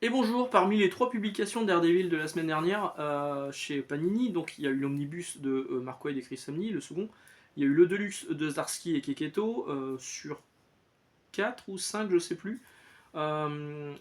Et bonjour, parmi les trois publications de Daredevil de la semaine dernière chez Panini, donc il y a eu l'omnibus de Mark Waid et Chris Samney, le second, il y a eu le deluxe de Zdarsky et Keketo sur 4 ou 5, je sais plus. Euh,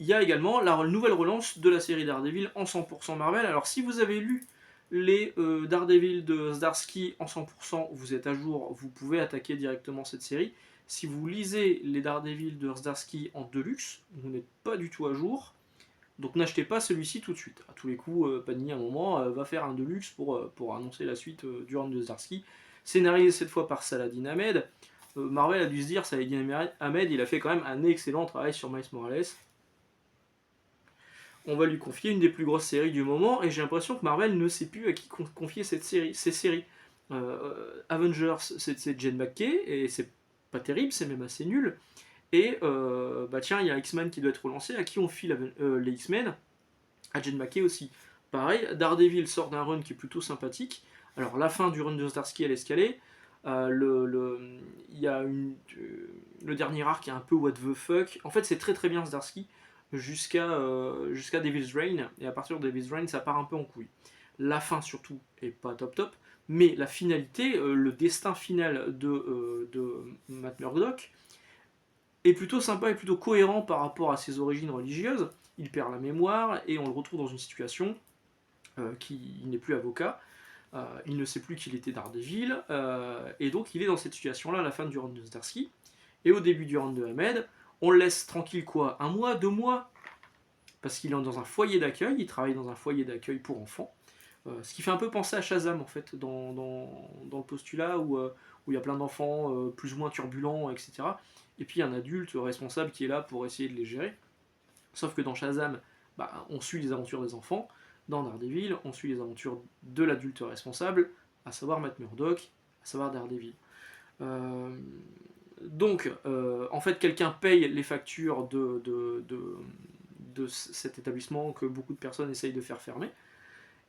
il y a également la nouvelle relance de la série Daredevil en 100% Marvel. Alors si vous avez lu les Daredevil de Zdarsky en 100%, vous êtes à jour, vous pouvez attaquer directement cette série. Si vous lisez les Daredevil de Zdarsky en deluxe, vous n'êtes pas du tout à jour. Donc n'achetez pas celui-ci tout de suite. À tous les coups, Panini à un moment va faire un deluxe pour annoncer la suite du run de Zdarsky. Scénarisé cette fois par Saladin Ahmed. Marvel a dû se dire, Saladin Ahmed, il a fait quand même un excellent travail sur Miles Morales. On va lui confier une des plus grosses séries du moment, et j'ai l'impression que Marvel ne sait plus à qui confier ces séries. Avengers, c'est Jen McKay, et c'est pas terrible, c'est même assez nul. Et bah tiens, il y a X-Men qui doit être relancé, à qui on file les X-Men? À Jen McKay aussi. Pareil, Daredevil sort d'un run qui est plutôt sympathique. Alors la fin du run de Starsky elle est escalée. Il y a le dernier arc est un peu what the fuck. En fait c'est très très bien Starsky jusqu'à Devil's Reign, et à partir de Devil's Reign ça part un peu en couille. La fin surtout est pas top top, mais la finalité, le destin final de Matt Murdock est plutôt sympa et plutôt cohérent par rapport à ses origines religieuses. Il perd la mémoire et on le retrouve dans une situation qui il n'est plus avocat. Il ne sait plus qu'il était Daredevil, et donc il est dans cette situation-là à la fin du round de Zdarsky. Et au début du round de Ahmed, on le laisse tranquille quoi, un mois, 2 mois, parce qu'il est dans un foyer d'accueil, il travaille dans un foyer d'accueil pour enfants. Ce qui fait un peu penser à Shazam en fait, dans le postulat où il y a plein d'enfants plus ou moins turbulents, etc. Et puis un adulte responsable qui est là pour essayer de les gérer. Sauf que dans Shazam, bah, on suit les aventures des enfants. Dans Daredevil, on suit les aventures de l'adulte responsable, à savoir Matt Murdock, à savoir Daredevil. Euh, en fait, quelqu'un paye les factures de cet établissement que beaucoup de personnes essayent de faire fermer.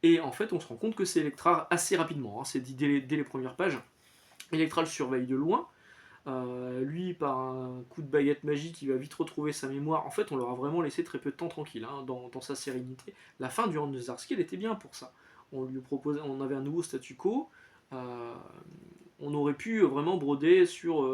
Et en fait, on se rend compte que c'est Electra assez rapidement, hein, c'est dit dès les premières pages. Electra le surveille de loin. Lui, par un coup de baguette magique, il va vite retrouver sa mémoire. En fait, on leur a vraiment laissé très peu de temps tranquille, hein, dans sa sérénité. La fin du round de Zarsky, elle était bien pour ça. On lui proposait, on avait un nouveau statu quo. euh, on aurait pu vraiment broder sur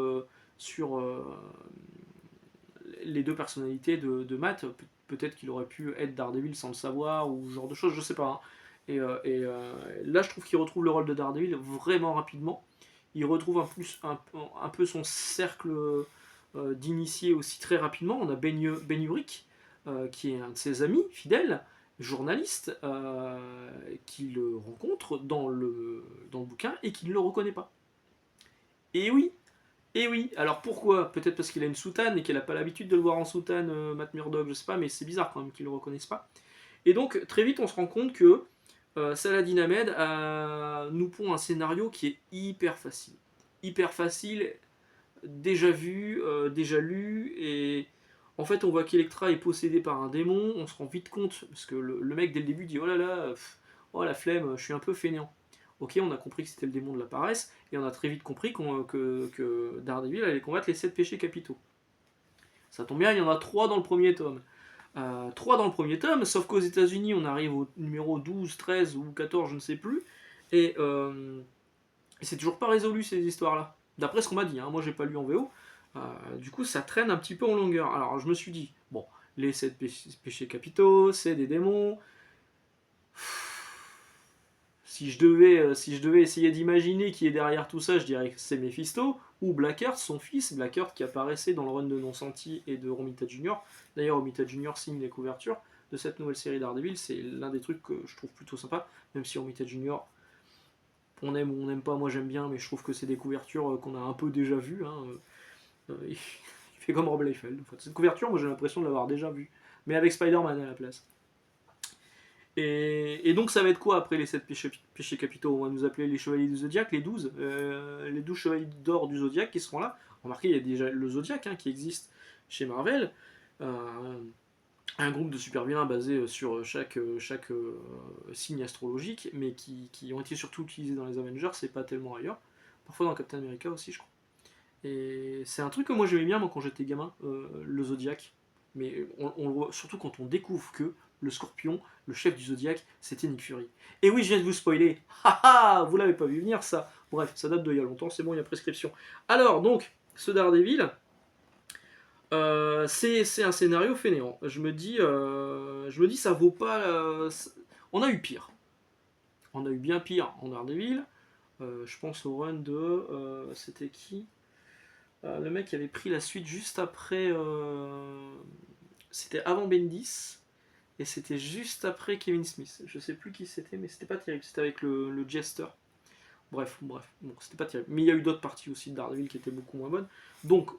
les deux personnalités de Matt. Peut-être qu'il aurait pu être Daredevil sans le savoir, ou ce genre de choses, je sais pas, hein. Là, je trouve qu'il retrouve le rôle de Daredevil vraiment rapidement. Il retrouve un peu son cercle d'initiés aussi très rapidement. On a Ben Urich, qui est un de ses amis fidèles, journaliste, qui le rencontre dans le bouquin et qui ne le reconnaît pas. Et oui, et oui, alors pourquoi? Peut-être parce qu'il a une soutane et qu'elle n'a pas l'habitude de le voir en soutane, Matt Murdock, je sais pas, mais c'est bizarre quand même qu'il ne le reconnaisse pas. Et donc, très vite, on se rend compte que Saladin Ahmed nous pond un scénario qui est hyper facile. Hyper facile, déjà vu, déjà lu, et en fait, on voit qu'Electra est possédée par un démon, on se rend vite compte, parce que le mec, dès le début, dit oh là là, oh la flemme, je suis un peu fainéant. Ok, on a compris que c'était le démon de la paresse, et on a très vite compris que Daredevil allait combattre les 7 péchés capitaux. Ça tombe bien, il y en a 3 dans le premier tome. 3 dans le premier tome, sauf qu'aux États-Unis, on arrive au numéro 12, 13 ou 14, je ne sais plus, et c'est toujours pas résolu ces histoires-là. D'après ce qu'on m'a dit, hein, moi j'ai pas lu en VO. Du coup, ça traîne un petit peu en longueur. Alors je me suis dit, bon, les 7 péchés capitaux, c'est des démons. Si je devais essayer d'imaginer qui est derrière tout ça, je dirais que c'est Mephisto ou Blackheart, son fils, Blackheart qui apparaissait dans le run de Non-Senti et de Romita Junior. D'ailleurs, Romita Junior signe les couvertures de cette nouvelle série Daredevil, c'est l'un des trucs que je trouve plutôt sympa, même si Romita Junior, on aime ou on n'aime pas, moi j'aime bien, mais je trouve que c'est des couvertures qu'on a un peu déjà vues, hein. Il fait comme Rob Liefeld. En fait. Cette couverture, moi j'ai l'impression de l'avoir déjà vue, mais avec Spider-Man à la place. Et donc ça va être quoi après les 7 péchés capitaux? On va nous appeler les chevaliers du Zodiac, les 12 chevaliers d'or du Zodiac qui seront là. Remarquez, il y a déjà le Zodiac, hein, qui existe chez Marvel. Un groupe de super vilains basé sur chaque signe astrologique, mais qui ont été surtout utilisés dans les Avengers, c'est pas tellement ailleurs. Parfois dans Captain America aussi, je crois. Et c'est un truc que moi j'aimais bien, moi, quand j'étais gamin, le Zodiac. Mais on le voit surtout quand on découvre que le Scorpion, le chef du Zodiac, c'était Nick Fury. Et oui, je viens de vous spoiler. Haha, vous l'avez pas vu venir ça. Bref, ça date d'il y a longtemps, c'est bon, il y a prescription. Alors donc, ce Daredevil, c'est un scénario fainéant. Je me dis ça vaut pas. On a eu pire. On a eu bien pire en Daredevil. Je pense au run de. C'était qui Le mec qui avait pris la suite juste après. C'était avant Bendis. Et c'était juste après Kevin Smith. Je sais plus qui c'était, mais c'était pas terrible. C'était avec le Jester. Bref. Bon, c'était pas terrible. Mais il y a eu d'autres parties aussi de Daredevil qui étaient beaucoup moins bonnes. Donc,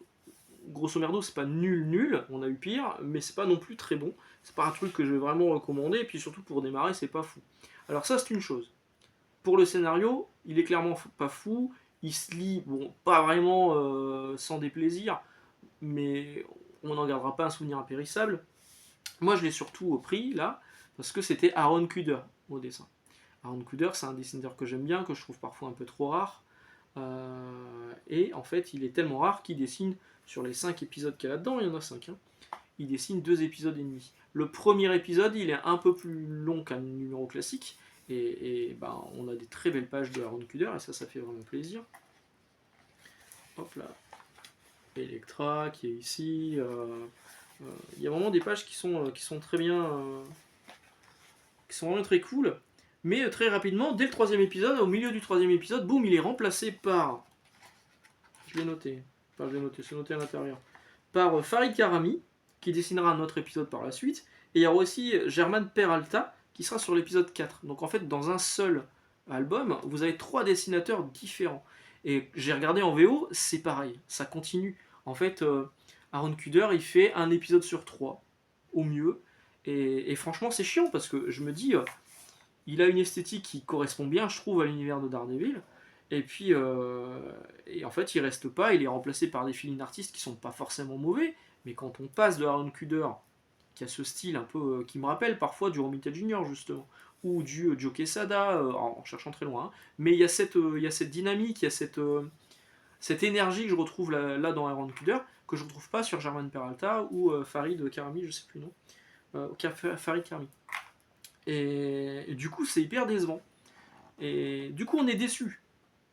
grosso merdo, c'est pas nul. On a eu pire, mais c'est pas non plus très bon. C'est pas un truc que je vais vraiment recommander. Et puis surtout pour démarrer, c'est pas fou. Alors ça, c'est une chose. Pour le scénario, il est clairement pas fou. Il se lit, bon, pas vraiment sans déplaisir, mais on n'en gardera pas un souvenir impérissable. Moi, je l'ai surtout pris là, parce que c'était Aaron Kuder au dessin. Aaron Kuder, c'est un dessinateur que j'aime bien, que je trouve parfois un peu trop rare. Et en fait, il est tellement rare qu'il dessine sur les 5 épisodes qu'il y a là-dedans, il y en a 5. Hein, il dessine 2 épisodes et demi. Le premier épisode, il est un peu plus long qu'un numéro classique, et ben, on a des très belles pages de Aaron Kuder, et ça fait vraiment plaisir. Hop là. Electra qui est ici. Il y a vraiment des pages qui sont très bien, qui sont vraiment très cool. Mais très rapidement, dès le 3e épisode, au milieu du 3e épisode, boum, il est remplacé par. Je l'ai noté. Enfin, je l'ai noté, c'est noté à l'intérieur. Par Farid Karami, qui dessinera un autre épisode par la suite. Et il y a aussi Germán Peralta, qui sera sur l'épisode 4. Donc en fait, dans un seul album, vous avez 3 dessinateurs différents. Et j'ai regardé en VO, c'est pareil, ça continue. En fait, Aaron Kuder, il fait un épisode sur 3, au mieux. Et franchement, c'est chiant, parce que je me dis, il a une esthétique qui correspond bien, je trouve, à l'univers de Daredevil. Et puis, et en fait, il reste pas, il est remplacé par des fill-in artistes qui sont pas forcément mauvais, mais quand on passe de Aaron Kuder, qui a ce style un peu qui me rappelle parfois du Romita Junior justement, ou du Joe Quesada, en cherchant très loin, hein. Mais il y a cette dynamique, il y a cette énergie que je retrouve là dans Aaron Kuder, que je retrouve pas sur Germán Peralta ou Farid Karami, je sais plus non, Farid Karami. Et du coup, c'est hyper décevant. Et du coup, on est déçu,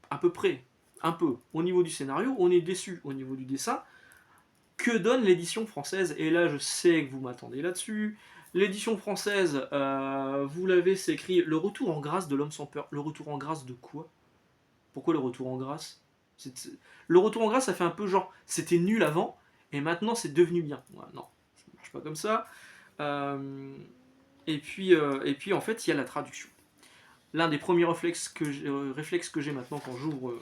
à peu près, un peu. Au niveau du scénario, on est déçu au niveau du dessin. Que donne l'édition française? Et là, je sais que vous m'attendez là-dessus. L'édition française, vous l'avez, c'est écrit Le retour en grâce de l'homme sans peur. Le retour en grâce de quoi? Pourquoi le retour en grâce? Le retour en grâce, ça fait un peu genre, c'était nul avant, et maintenant c'est devenu bien. Ouais, non, ça ne marche pas comme ça. Et puis en fait, il y a la traduction. L'un des premiers réflexes que j'ai maintenant quand j'ouvre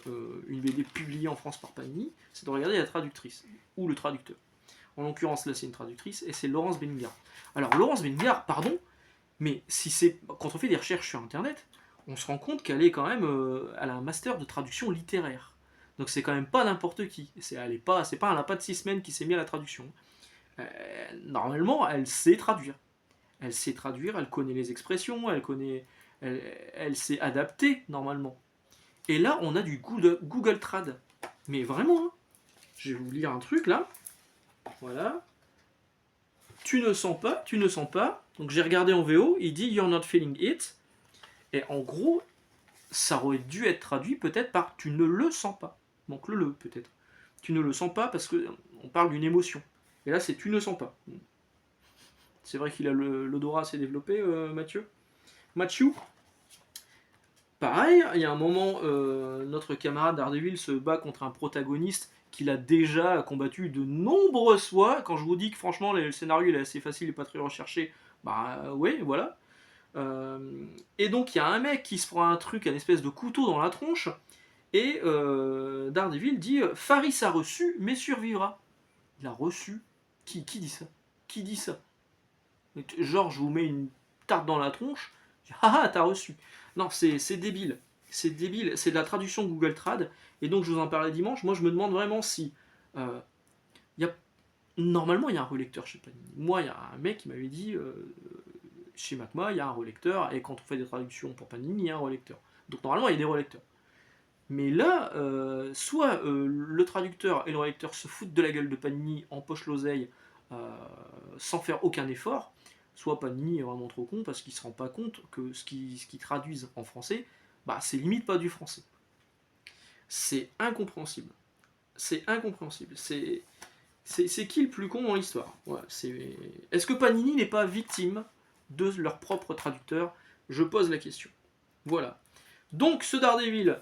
une BD publiée en France par Panini, c'est de regarder la traductrice, ou le traducteur. En l'occurrence, là, c'est une traductrice, et c'est Laurence Bengar. Alors, Laurence Bengar, pardon, mais quand on fait des recherches sur Internet, on se rend compte qu'elle est quand même, elle a un master de traduction littéraire. Donc c'est quand même pas n'importe qui. C'est pas un lapin de 6 semaines qui s'est mis à la traduction. Normalement, elle sait traduire. Elle sait traduire, elle connaît les expressions, elle s'est adaptée normalement. Et là, on a du Google Trad. Mais vraiment, hein. Je vais vous lire un truc là. Voilà. Tu ne sens pas. Donc j'ai regardé en VO, il dit You're not feeling it. Et en gros, ça aurait dû être traduit peut-être par tu ne le sens pas. Donc le peut-être. Tu ne le sens pas parce que on parle d'une émotion. Et là, c'est tu ne sens pas. C'est vrai qu'il a l'odorat assez développé, Mathieu. Pareil, il y a un moment, notre camarade Daredevil se bat contre un protagoniste qu'il a déjà combattu de nombreuses fois. Quand je vous dis que franchement le scénario il est assez facile et pas très recherché, bah ouais, voilà. Et donc il y a un mec qui se prend un truc, un espèce de couteau dans la tronche, et Daredevil dit Faris a reçu, mais survivra. Il a reçu. Qui dit ça? Qui dit ça? Genre, je vous mets une tarte dans la tronche, ah t'as reçu. Non, c'est débile. C'est débile. C'est de la traduction Google Trad. Et donc, je vous en parlais dimanche. Moi, je me demande vraiment si. Y a... Normalement, il y a un relecteur chez Panini. Moi, il y a un mec qui m'avait dit chez Macma, il y a un relecteur. Et quand on fait des traductions pour Panini, il y a un relecteur. Donc, normalement, il y a des relecteurs. Mais là, soit le traducteur et le relecteur se foutent de la gueule de Panini, empochent l'oseille, sans faire aucun effort, soit Panini est vraiment trop con parce qu'il ne se rend pas compte que ce qu'ils traduisent en français, bah, c'est limite pas du français. C'est incompréhensible. C'est incompréhensible. C'est qui le plus con dans l'histoire? Ouais, est-ce que Panini n'est pas victime de leur propre traducteur? Je pose la question. Voilà. Donc ce Daredevil,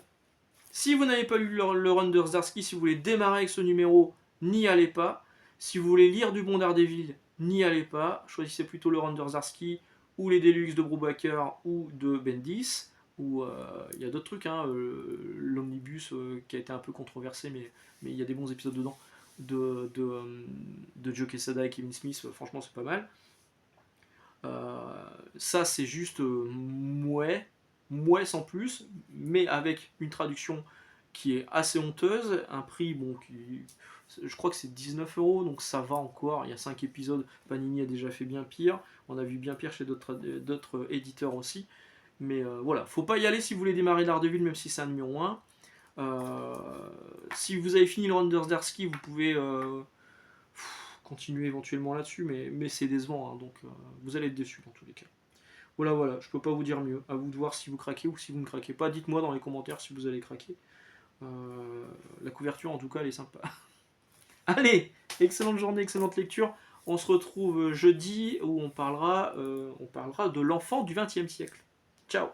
si vous n'avez pas lu le run de Zdarsky, si vous voulez démarrer avec ce numéro, n'y allez pas. Si vous voulez lire du bon Daredevil, n'y allez pas. Choisissez plutôt le run de Zdarsky ou les Deluxe de Brubaker ou de Bendis. Ou il y a d'autres trucs, hein, l'Omnibus qui a été un peu controversé, mais il y a des bons épisodes dedans, de Joe Quesada et Kevin Smith, franchement c'est pas mal. Ça c'est juste mouais sans plus, mais avec une traduction qui est assez honteuse, un prix bon je crois que c'est 19 €, donc ça va encore, il y a 5 épisodes, Panini a déjà fait bien pire, on a vu bien pire chez d'autres éditeurs aussi, mais voilà, faut pas y aller si vous voulez démarrer Daredevil, même si c'est un numéro 1. Si vous avez fini le run de Zdarsky, vous pouvez continuer éventuellement là-dessus, mais c'est décevant, hein, donc vous allez être déçus dans tous les cas. Voilà, je peux pas vous dire mieux. À vous de voir si vous craquez ou si vous ne craquez pas. Dites-moi dans les commentaires si vous allez craquer. La couverture, en tout cas, elle est sympa. Allez, excellente journée, excellente lecture. On se retrouve jeudi où on parlera de l'enfant du XXe siècle. Ciao.